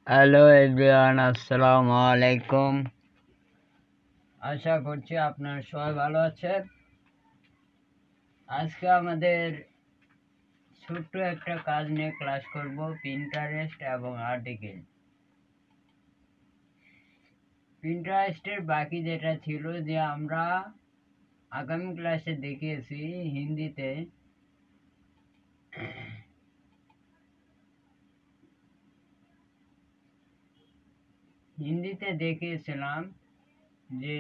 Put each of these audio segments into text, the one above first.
Hello everyone, আসসালামু আলাইকুম। আশা করছি আপনারা সবাই ভালো আছেন। আজকে আমাদের ছোট্ট একটা কাজ নিয়ে ক্লাস করব, পিন্টারেস্ট এবং আর্টিকেল। পিন্টারেস্টের বাকি যেটা ছিল যে আমরা আগামী ক্লাসে দেখিয়েছি হিন্দিতে দেখিয়েছিলাম যে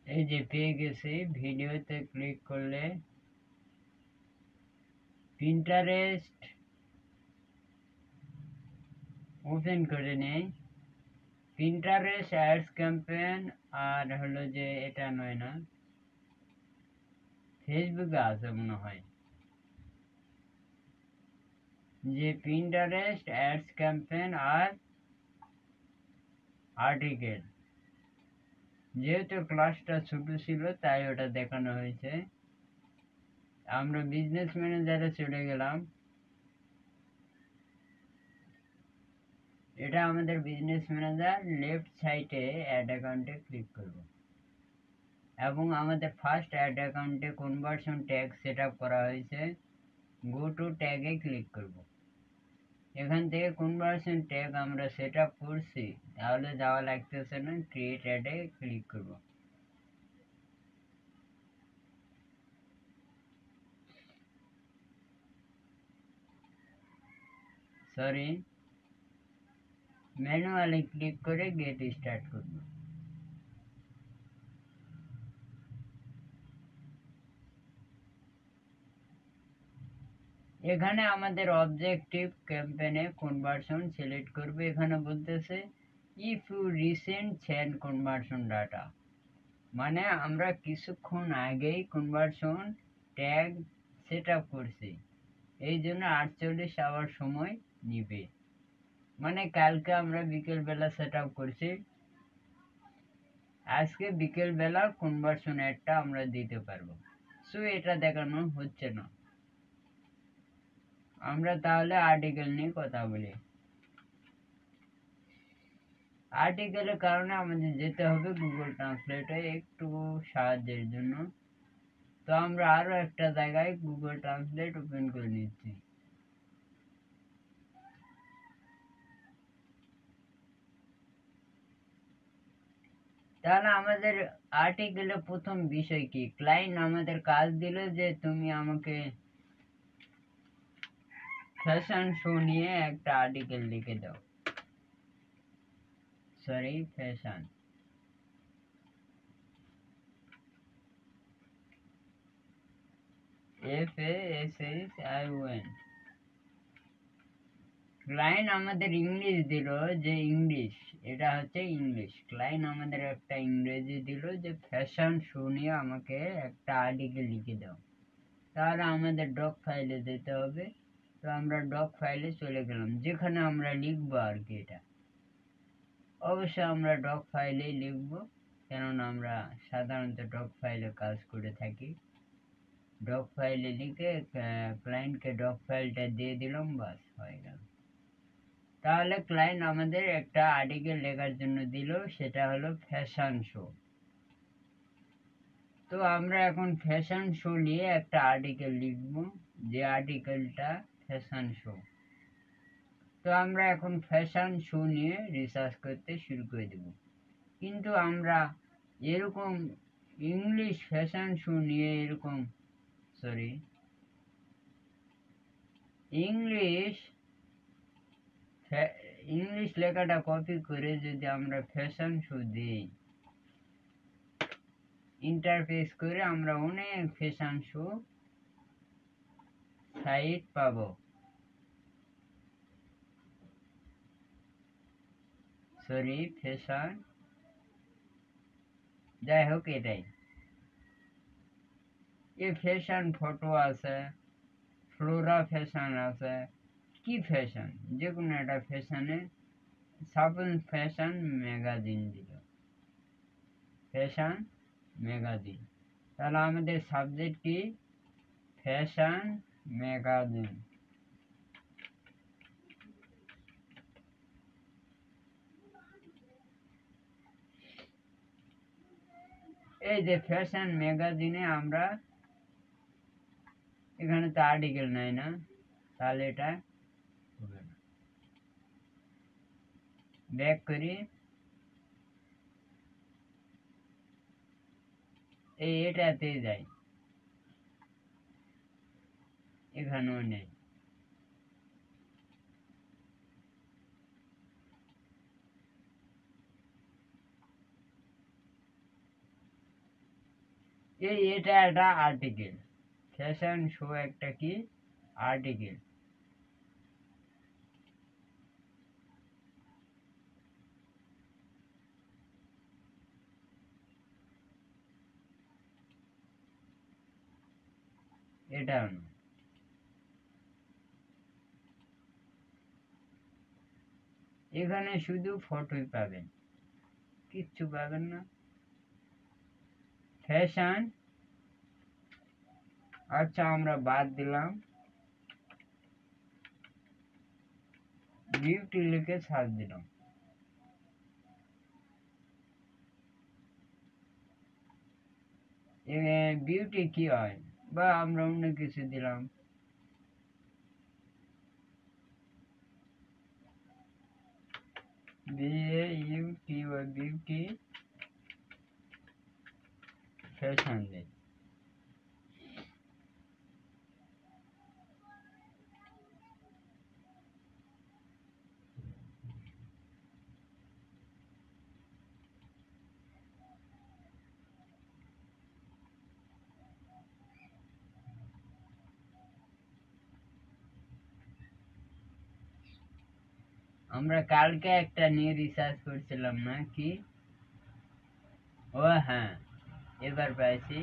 এই যে পেয়ে গেছি, ভিডিওতে ক্লিক করলে পিন্টারেস্ট ওপেন করে নেই। পিন্টারেস্ট অ্যাডস ক্যাম্পেইন আর হলো যে এটা নয় না, ফেসবুকে আছে মনে হয় যে পিন্টারেস্ট অ্যাডস ক্যাম্পেইন আর আর্টিকেল। যেহেতু ক্লাসটা ছোট ছিল তাই ওটা দেখানো হয়েছে। আমরা বিজনেস ম্যানেজারে চলে গেলাম। এটা আমাদের বিজনেস ম্যানেজার। লেফট সাইডে অ্যাড অ্যাকাউন্টে ক্লিক করব এবং আমাদের ফার্স্ট অ্যাড অ্যাকাউন্টে কনভার্সন ট্যাগ সেট আপ করা হয়েছে। গো টু ট্যাগে ক্লিক করব। এখান থেকে কনভার্সন ট্যাগ আমরা সেট আপ করছি, তাহলে যাওয়া লাগতেছে না, ক্রিয়েট অ্যাডে ক্লিক করব। সরি, ম্যানুয়ালি ক্লিক করে গেট স্টার্ট করব। এখানে আমাদের অবজেক্টিভ ক্যাম্পেইনে কনভার্সন সিলেক্ট করবে। এখানে বলতেছে if you recent send conversion data, মানে আমরা কিছুক্ষণ আগেই কনভার্সন ট্যাগ সেট আপ করছি, এই জন্য 48 আওয়ার সময় নিবে। মানে কালকে আমরা বিকেল বেলা সেট আপ করছি, আজকে বিকেল বেলা কনভার্সন অ্যাডটা আমরা দিতে পারবো। সো এটা দেখানো হচ্ছে না। আমরা তাহলে আর্টিকেল নিয়ে কথা বলি। আর্টিকেলের কারণে আমাদের যেতে হবে গুগল ট্রান্সলেটে একটু সাহায্যের জন্য। তো আমরা আরো একটা জায়গায় গুগল ট্রান্সলেট ওপেন করে নিচ্ছি। তাহলে আমাদের আর্টিকেলে প্রথম বিষয় কি, ক্লায়েন্ট আমাদের কাজ দিল যে তুমি আমাকে ফ্যাশন শো নিয়ে একটা আর্টিকেল লিখে দাও। Sorry, fashion, FASHION। ক্লায়েন্ট আমাদের ইংলিশ দিল যে ইংলিশ, এটা হচ্ছে ইংলিশ। ক্লায়েন্ট আমাদের একটা ইংরেজি দিল যে ফ্যাশন শো নিয়ে আমাকে একটা আর্টিকেল লিখে দাও। তাহলে আমাদের ডক ফাইলে যেতে হবে। তো আমরা ডক ফাইলে চলে গেলাম, যেখানে আমরা লিখবো আর কি। এটা অবশ্যই আমরা ডক ফাইলেই লিখবো, কেননা আমরা সাধারণত ডক ফাইলে কাজ করে থাকি। ডক ফাইলে লিখে ক্লায়েন্টকে ডক ফাইলটা দিয়ে দিলাম, বাস হয়ে গেল। তাহলে ক্লায়েন্ট আমাদের একটা আর্টিকেল লেখার জন্য দিল, সেটা হলো ফ্যাশন শো। তো আমরা এখন ফ্যাশন শো নিয়ে একটা আর্টিকেল লিখব, যে আর্টিকেলটা ফ্যাশন শো। তো আমরা এখন ফ্যাশন শো নিয়ে রিসার্চ করতে শুরু করে দেব। কিন্তু আমরা এরকম ইংলিশ ফ্যাশন শো নিয়ে এরকম ইংলিশ ইংলিশ লেখাটা কপি করে যদি আমরা ফ্যাশন শো দিই, ইন্টারফেস করে আমরা অনেক ফ্যাশন শো সাইট পাবো। ফ্যাশন, যাই হোক এটাই। এ ফ্যাশন ফটো আছে, ফ্লোরা ফ্যাশন আছে, কি ফ্যাশন, যে কোনো একটা ফ্যাশনে, সাপোজ ফ্যাশন ম্যাগাজিন দিল, ফ্যাশন ম্যাগাজিন। তাহলে আমাদের সাবজেক্ট কি? Fashion magazine. এই যে ফ্যাশন ম্যাগাজিনে আমরা এখানে তো আর্টিকেল নাই না, তাহলে এটা হবে না। ব্যাক করি, এটাতে যাই, এখানেও নেই। এটা একটা আর্টিকেল, ফ্যাশন শো একটা কি আর্টিকেল। এটাও না, এখানে শুধু ফটোই পাবেন, কিচ্ছু পাবেন না। ফ্যাশন, আচ্ছা আমরা বাদ দিলাম, বিউটি লিখে সার্চ দিলাম। বিউটি কি হয়, বা আমরা অন্য কিছু দিলাম, বিউটি ফ্যাশন দিই। আমরা কালকে একটা নিয়ে রিসার্চ করছিলাম না কি? ও হ্যাঁ, এবার পাইছি।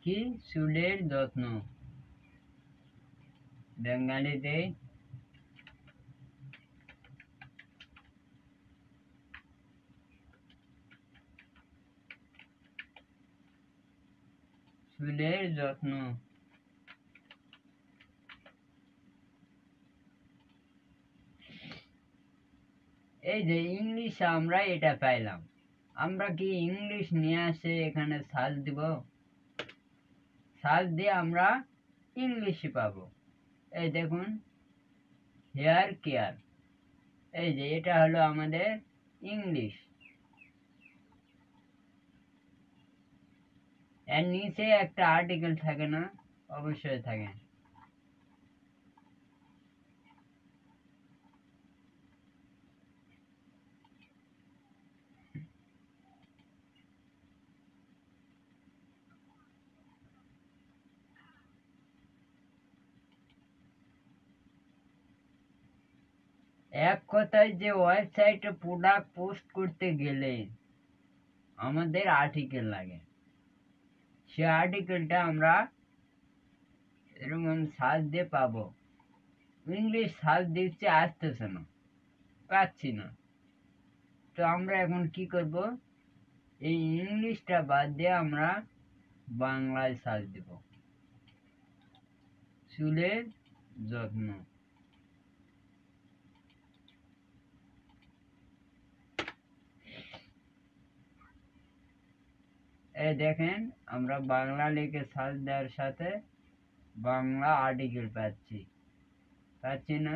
কি চুলের যত্ন, বাঙালিতে চুলের যত্ন। এই যে ইংলিশে আমরা এটা পাইলাম, আমরা কি ইংলিশ নিয়ে আসে এখানে সার্চ দিব, সার্চ দিয়ে আমরা ইংলিশে পাবো। এই দেখুন, হেয়ার কেয়ার, এই যে এটা হলো আমাদের ইংলিশ। এর নিচে একটা আর্টিকেল থাকে না? অবশ্যই থাকে। এক কথায় যে ওয়েবসাইটে প্রোডাক্ট পোস্ট করতে গেলে আমাদের আর্টিকেল লাগে, সে আর্টিকেলটা আমরা এরকম সার্চ দিয়ে পাবো। ইংলিশ সার্চ দিচ্ছি, আসতেছে না, পাচ্ছি না। তো আমরা এখন কি করব, এই ইংলিশটা বাদ দিয়ে আমরা বাংলায় সার্চ দেব। চুলের যত্ন, এই দেখেন আমরা বাংলা লিখে সার্চ দেওয়ার সাথে বাংলা আর্টিকেল পাচ্ছি না?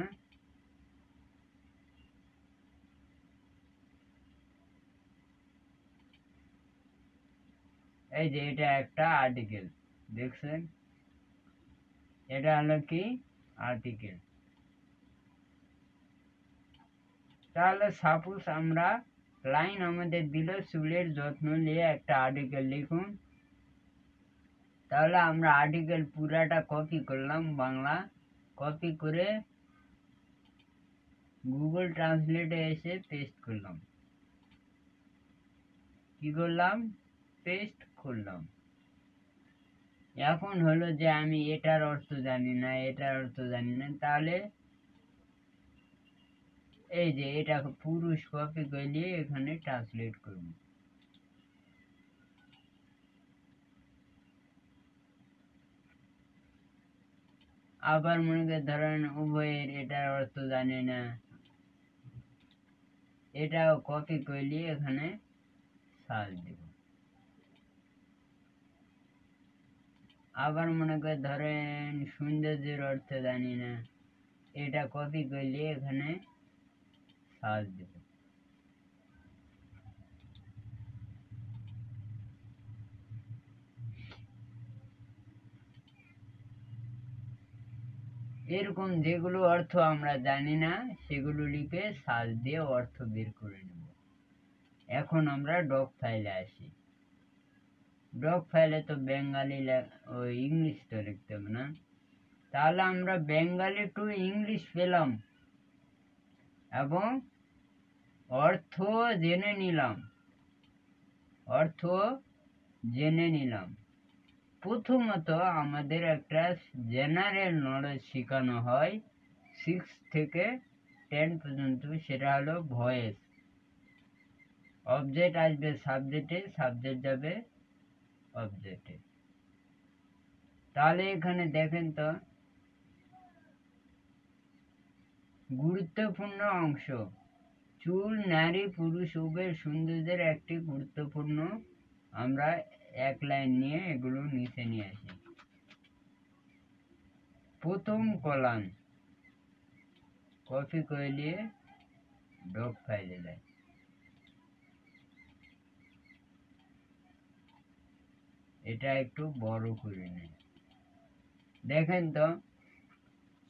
এই যে এটা একটা আর্টিকেল, দেখছেন? এটা হলো কি আর্টিকেল। তাহলে সাপোজ আমরা লাইন আমাদের দিল চুলের যত্ন নিয়ে একটা আর্টিকেল লিখুন। তাহলে আমরা আর্টিকেল পুরাটা কপি করলাম, বাংলা কপি করে গুগল ট্রান্সলেটে এসে পেস্ট করলাম। কি করলাম? পেস্ট করলাম। এখন হলো যে আমি এটার অর্থ জানি না, এটার অর্থ জানি না, তাহলে এই যে এটা পুরুষ কপি করলে এখানে ট্রান্সলেট করব। আবার মনে করে ধরেন উভয়ের এটার অর্থ জানি না, এটাও কপি করলে এখানে সার্চ দেব। আবার মনে করে ধরেন সৌন্দর্যের অর্থ জানি না, এটা কপি করলে এখানে সার্চ দেব। এরকম যেগুলো অর্থ আমরা জানি না সেগুলো লিখে সার্চ দিয়ে অর্থ বের করে নেব। এখন আমরা ডক ফাইলে আসি। ডক ফাইলে তো বেঙ্গালি ওই ইংলিশ তো লিখতে হবে না, তাহলে আমরা বেঙ্গালি টু ইংলিশ পেলাম এবং অর্থ জেনে নিলাম। প্রথমত আমাদের একটা জেনারেল নলেজ শেখানো হয় 6 থেকে 10 পর্যন্ত, সেটা হলো ভয়েস। অবজেক্ট আসবে সাবজেক্টে, সাবজেক্ট যাবে অবজেক্টে। তাহলে এখানে দেখেন তো, গুরুত্বপূর্ণ অংশ, চুল নারী পুরুষ উভয়ের সৌন্দর্যের একটি গুরুত্বপূর্ণ। আমরা এক লাইন নিয়ে এগুলো নিচে নিয়ে আসি। প্রথম কলাম কপি করে নিয়ে ডক ফাইলে যায়। এটা একটু বড় করে নেই। দেখেন তো,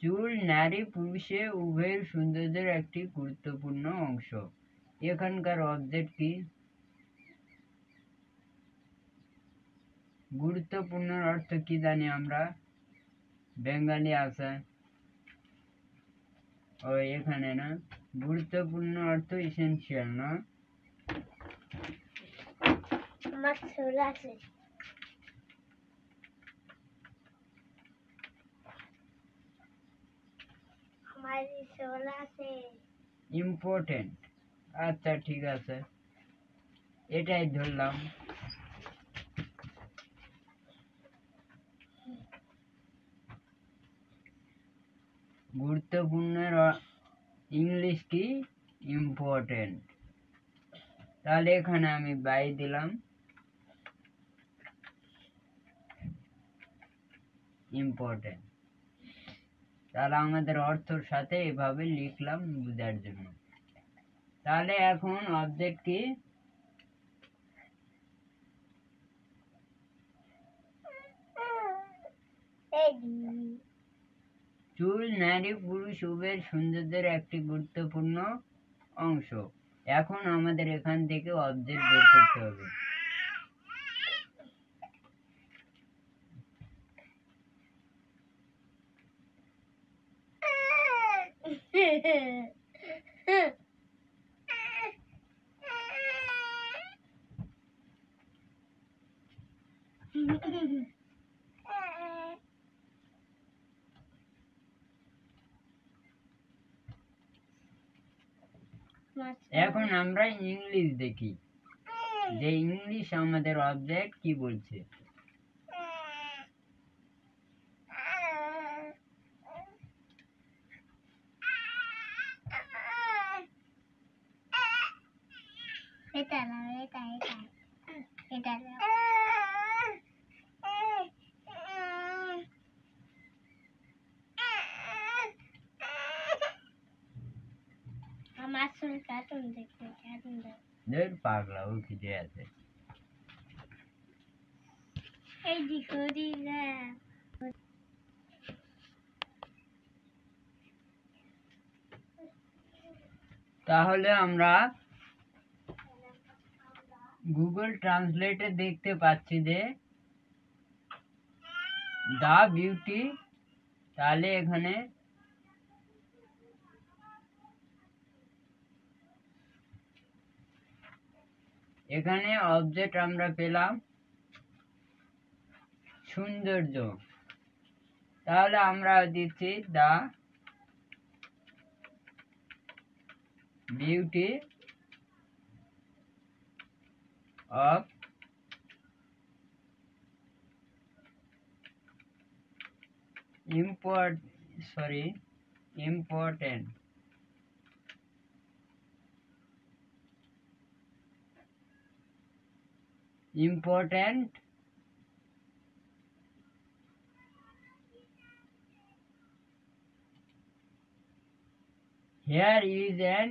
চুল নারী পুরুষে উভয়ের সৌন্দর্যের একটি গুরুত্বপূর্ণ অংশ। এখানকার অবজেক্ট কি? গুরুত্বপূর্ণ অর্থ কি জানি আমরা, বেঙ্গালি আছে ওই এখানে না, গুরুত্বপূর্ণ অর্থ এসেনশিয়াল না? আমার ছোলা আছে, আমার ছোলা আছে, ইম্পর্টেন্ট। আচ্ছা ঠিক আছে, এটাই ধরলাম। গুরুত্বপূর্ণ ইংলিশ কি? ইম্পর্টেন্ট। তাহলে এখানে আমি বাই দিলাম, ইম্পর্টেন্ট। তাহলে আমাদের অর্থর সাথে এভাবে লিখলাম বোঝার জন্য। তাহলে এখন অবজেক্ট কি? চুল নারী পুরুষ উভয়ের সৌন্দর্যের একটি গুরুত্বপূর্ণ অংশ। এখন আমাদের এখান থেকে অবজেক্ট বের করতে হবে। এখন আমরা ইংলিশ দেখি যে ইংলিশ আমাদের অবজেক্ট কি বলছে। এটা না, এটা এটা এটা না। আমার সঙ্গে কার্টুন দেখবে, কার্টুন দেখ। দেখ পাগলা ও খিদে আছে। এই দেখো দিদা। তাহলে আমরা গুগল ট্রান্সলেটে দেখতে পাচ্ছি যে দা বিউটি, তাহলে এখানে এখানে অবজেক্ট আমরা পেলাম সৌন্দর্য, তাহলে আমরা দিচ্ছি the beauty of important here is an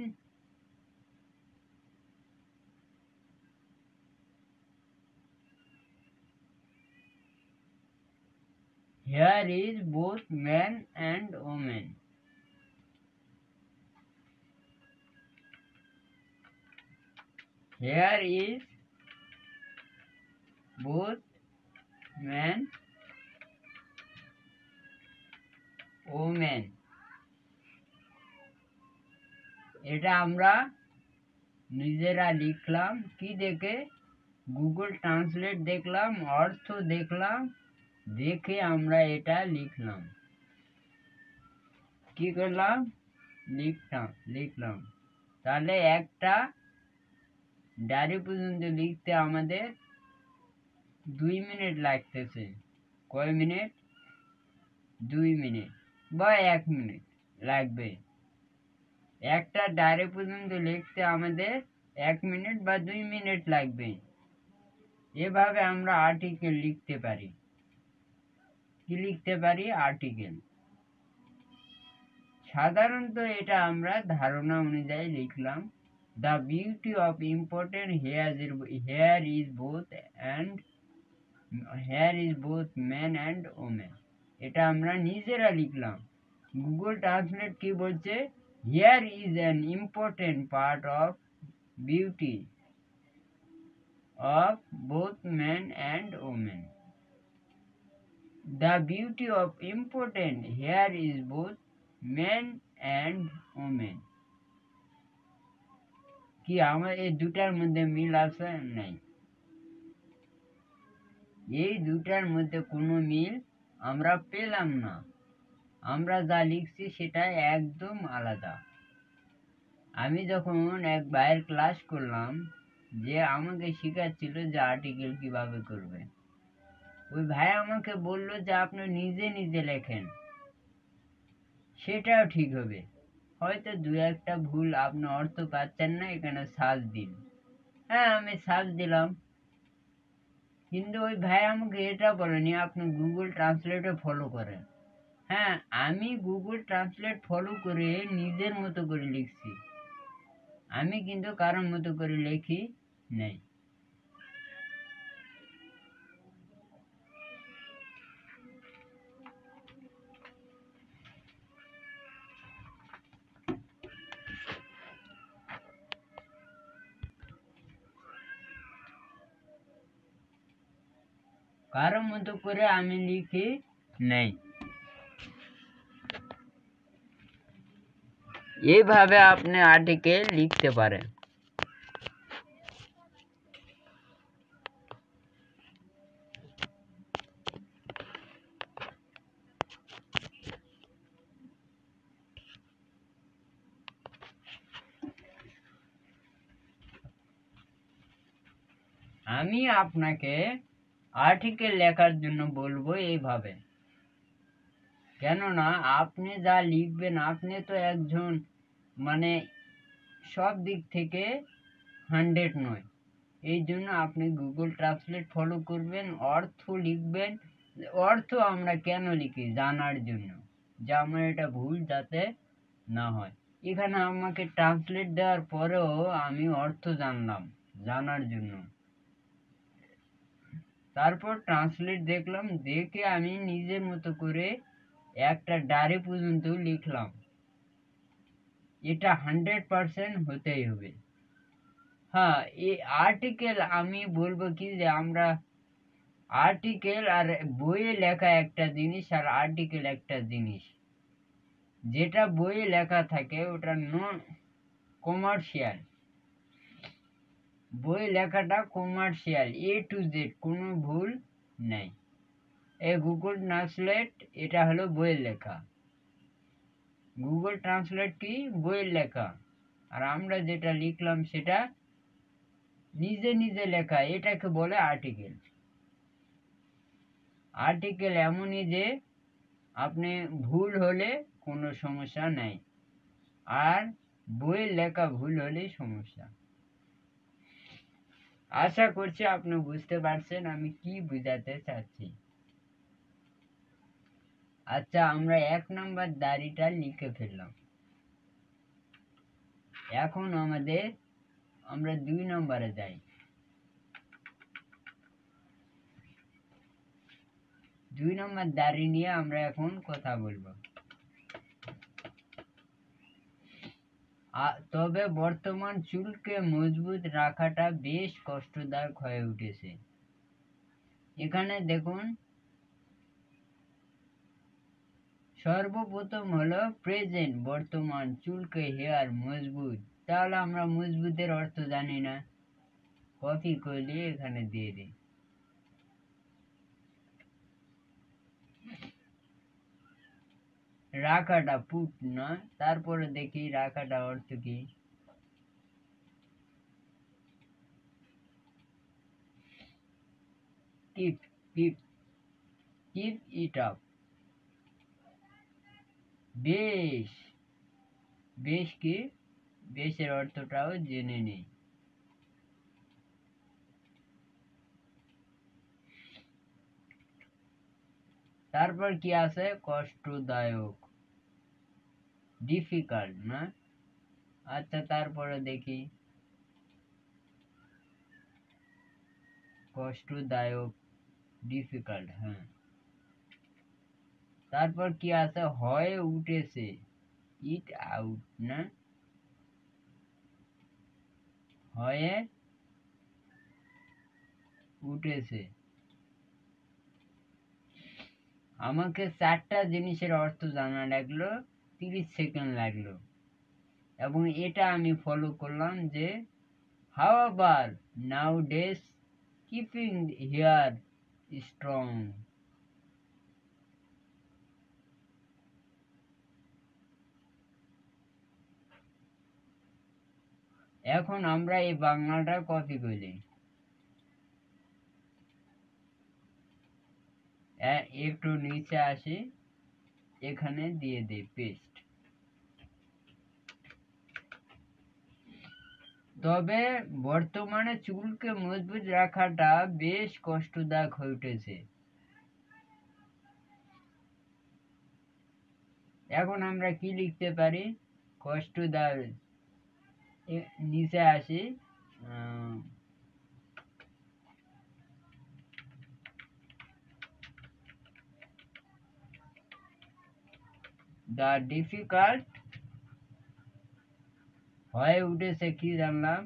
here is both man and woman. Here is both man woman. এটা আমরা নিজেরা লিখলাম কি দেখে, গুগল ট্রান্সলেট দেখলাম, অর্থ দেখলাম, দেখে আমরা এটা লিখলাম। কি করলাম? লিখলাম। তাহলে একটা ডায়েরি পর্যন্ত লিখতে আমাদের 2 মিনিট লাগতেছে। কয় মিনিট? 2 মিনিট বা 1 মিনিট লাগবে। একটা ডায়েরি পর্যন্ত লিখতে আমাদের 1 মিনিট বা 2 মিনিট লাগবে। এভাবে আমরা আর্টিকেল লিখতে পারি। কি লিখতে পারি? আর্টিকেল। সাধারণত এটা আমরা ধারণা অনুযায়ী লিখলাম। The beauty of important here is both man and woman. এটা আমরা নিজেরা লিখলাম। গুগল ট্রান্সলেট কি বলছে? Here is an important part of beauty of both man and woman. The beauty of important here is both men and women. কি আমার এই দুটার মধ্যে মিল আছে? নাই। এই দুটার মধ্যে কোনো মিল আমরা পেলাম না। আমরা যা লিখছি সেটা একদম আলাদা। আমি যখন এক ভাইয়ের ক্লাস করলাম, যে আমাকে শেখাচ্ছিল যে আর্টিকেল কিভাবে করবে, ওই ভাই আমাকে বলল যে আপনি নিজে নিজে লেখেন, সেটাও ঠিক হবে। হয়তো দু একটা ভুল, আপনি অর্থ পাচ্ছেন না, এখানে সার্চ দিন। হ্যাঁ, আমি সার্চ দিলাম, কিন্তু ওই ভাই আমাকে এটা বলেনি আপনি গুগল ট্রান্সলেটে ফলো করেন। হ্যাঁ, আমি গুগল ট্রান্সলেট ফলো করে নিজের মতো করে লিখছি, আমি কিন্তু কারোর মতো করে লিখি নাই। কারোর মতো করে আমি লিখি নাই। এইভাবে আপনি আর্টিকেল লিখতে পারেন। আমি আপনাকে আর্টিকেল লেখার জন্য বলবো এইভাবে, কেননা আপনি যা লিখবেন, আপনি তো একজন মানে সব দিক থেকে 100 নয়। এই জন্য আপনি গুগল ট্রান্সলেট ফলো করবেন, অর্থ লিখবেন। অর্থ আমরা কেন লিখি? জানার জন্য, যে আমার এটা ভুল যাতে না হয়। এখানে আমাকে ট্রান্সলেট দেওয়ার পরেও আমি অর্থ জানলাম, জানার জন্য। তারপর ট্রান্সলেট দেখলাম, দেখে আমি নিজের মতো করে একটা ডায়েরি পর্যন্ত লিখলাম। এটা 100% হতেই হবে। হ্যাঁ, এই আর্টিকেল আমি বলবো কি, যে আমরা আর্টিকেল আর বইয়ে লেখা একটা জিনিস, আর আর্টিকেল একটা জিনিস। যেটা বইয়ে লেখা থাকে ওটা নন কমার্শিয়াল, বই লেখাটা কমার্শিয়াল, A to Z, কোনো ভুল নেই। এই গুগল ট্রান্সলেট এটা হলো বইয়ের লেখা। গুগল ট্রান্সলেট কি? বইয়ের লেখা। আর আমরা যেটা লিখলাম সেটা নিজে নিজে লেখা, এটাকে বলে আর্টিকেল। আর্টিকেল এমনই যে আপনি ভুল হলে কোনো সমস্যা নেই, আর বইয়ের লেখা ভুল হলেই সমস্যা। আশা করছি আপনি বুঝতে পারছেন আমি কি বোঝাতে চাচ্ছি। আচ্ছা, আমরা 1 নম্বর দাড়িটা লিখে ফেললাম। এখন আমরা 2 নম্বরে যাই। 2 নম্বর দাড়ি নিয়ে আমরা এখন কথা বলবো। তবে বর্তমান চুলকে মজবুত রাখাটা বেশ কষ্টদায়ক হয়ে উঠেছে। এখানে দেখুন, সর্বপ্রথম হলো প্রেজেন্ট, বর্তমান চুলকে হেয়ার মজবুত। তাহলে আমরা মজবুতের অর্থ জানি না, কপি করলে এখানে দিয়ে দিই। রাখাটা পুট না, তারপরে দেখি রাখাটা অর্থ কি। Keep, keep, keep it up. বেশ, বেশ কি? বেশের অর্থটাও জেনে নেই। তারপর কি আছে? কষ্টদায়ক, ডিফিকাল্ট না? আচ্ছা, তারপরে দেখি কষ্টদায়ক, ডিফিকাল্ট, হ্যাঁ। তারপর কি আছে? হয়ে উঠেছে, ইট আউট না? হয়ে উঠেছে। আমাকে 4টা জিনিসের অর্থ জানা লাগলো, 30 সেকেন্ড লাগলো, এবং এটা আমি ফলো করলাম যে however nowadays keeping hair strong। এখন আমরা এই বাংলাটা কপি করি, একটু নিচে আসি, এখানে দিয়ে দিই পেস্ট। তবে বর্তমানে চুলকে মজবুত রাখাটা বেশ কষ্টদায়ক হয়ে উঠেছে। এখন আমরা কি লিখতে পারি? কষ্টদায়ক, নিচে আসি, দ্য ডিফিকাল্ট হয়ে উঠেছে, কি জানলাম?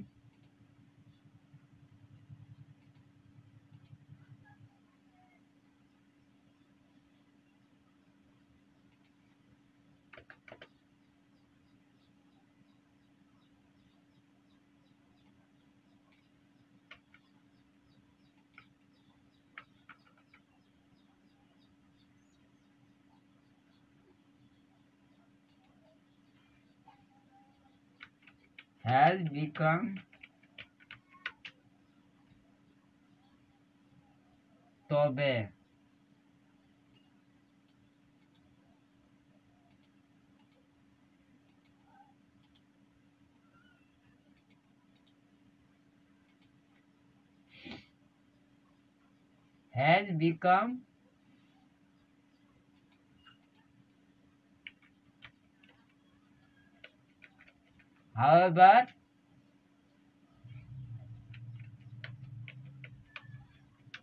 has become তবে has become however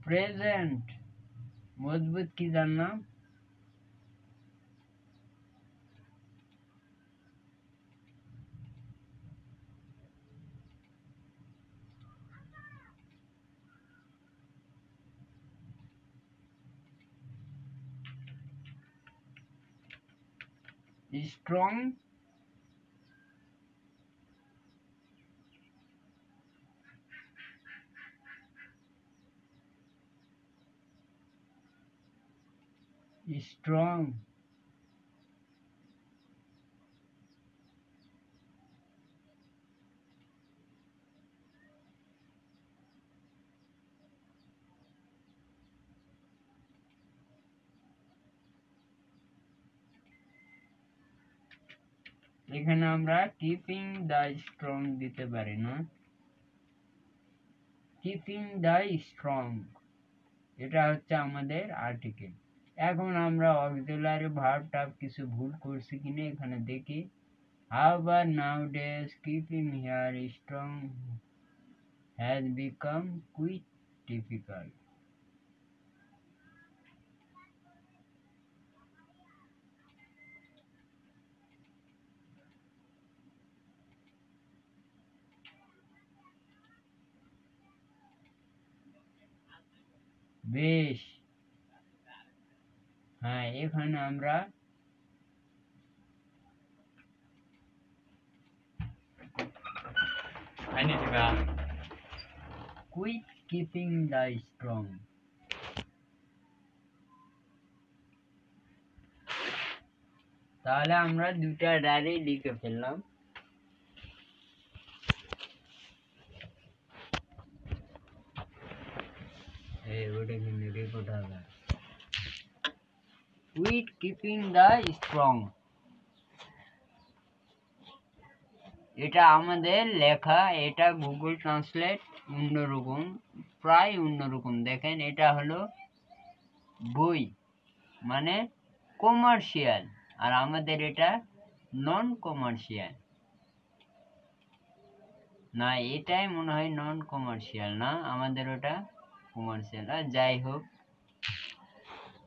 present মজবুত কি জানলাম strong strong এখানে আমরা কিপিং দ্য স্ট্রং দিতে পারি না কিপিং দ্য স্ট্রং এটা হচ্ছে আমাদের আর্টিকেল এখন আমরা অক্সিলারি ভার্বটা কিছু ভুল করছি কিনা এখানে দেখি however nowadays keeping here strong has become quite difficult বেশ হ্যাঁ এখানে আমরা quit keeping the strong তাহলে আমরা দুটা ডায়রি লিখে ফেললাম এই ওটা কিন্তু রিপোর্ট হবে quit keeping the strong এটা আমাদের লেখা এটা গুগল ট্রান্সলেট অন্যরকম প্রায় অন্যরকম দেখেন এটা হলো বই মানে কমার্শিয়াল আর আমাদের এটা নন কমার্শিয়াল না এটাই মনে হয় নন কমার্শিয়াল না আমাদের ওটা কমার্শিয়াল আর যাই হোক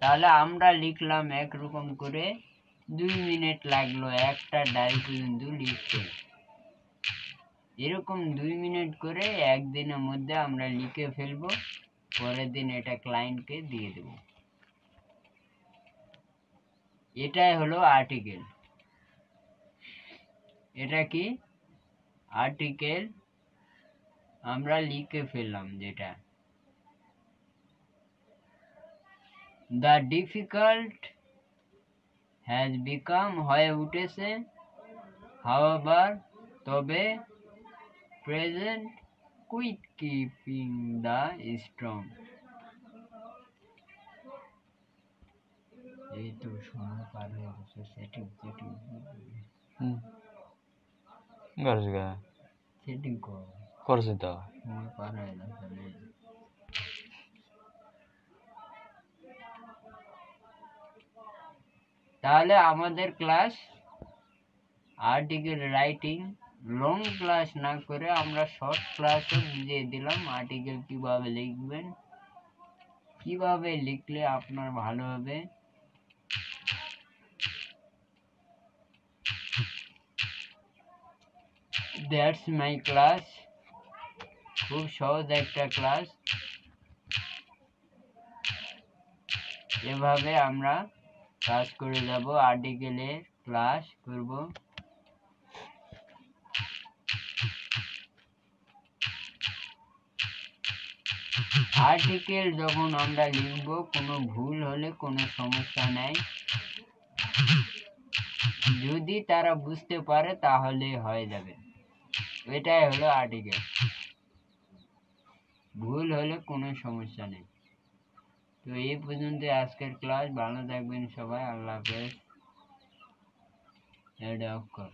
তাহলে আমরা লিখলাম একরকম করে 2 মিনিট লাগলো একটা ডায়রি পর্যন্ত লিখতে এরকম 2 মিনিট করে একদিনের মধ্যে আমরা লিখে ফেলবো পরের দিন এটা ক্লায়েন্টকে দিয়ে দেব এটাই হলো আর্টিকেল এটা কি আর্টিকেল আমরা লিখে ফেললাম যেটা the difficult has become হয়ে উঠেছে however তবে present quit keeping the strong এই তো সময় পার হয়ে গেছে সেটিং সেটিং করছি তো সময় পার হয়ে গেছে তাহলে আমাদের class article writing long class না করে আমরা শর্ট ক্লাসও বুঝিয়ে দিলাম আর্টিকেল কিভাবে লিখবেন কিভাবে লিখলে আপনার ভালো হবে দ্যাটস মাই ক্লাস খুব সহজ একটা ক্লাস এভাবে আমরা কাজ করে যাব আর্টিকেলের ক্লাস করব আর্টিকেল যখন আমরা লিখব কোনো ভুল হলে কোনো সমস্যা নাই যদি তারা বুঝতে পারে তাহলে হয়ে যাবে এটাই হলো আর্টিকেল। ভুল হলে কোনো সমস্যা নেই। তো এই পর্যন্ত আজকের ক্লাস। ভালো থাকবেন সবাই। আল্লাহ হাফেজ। এটা অফ কর।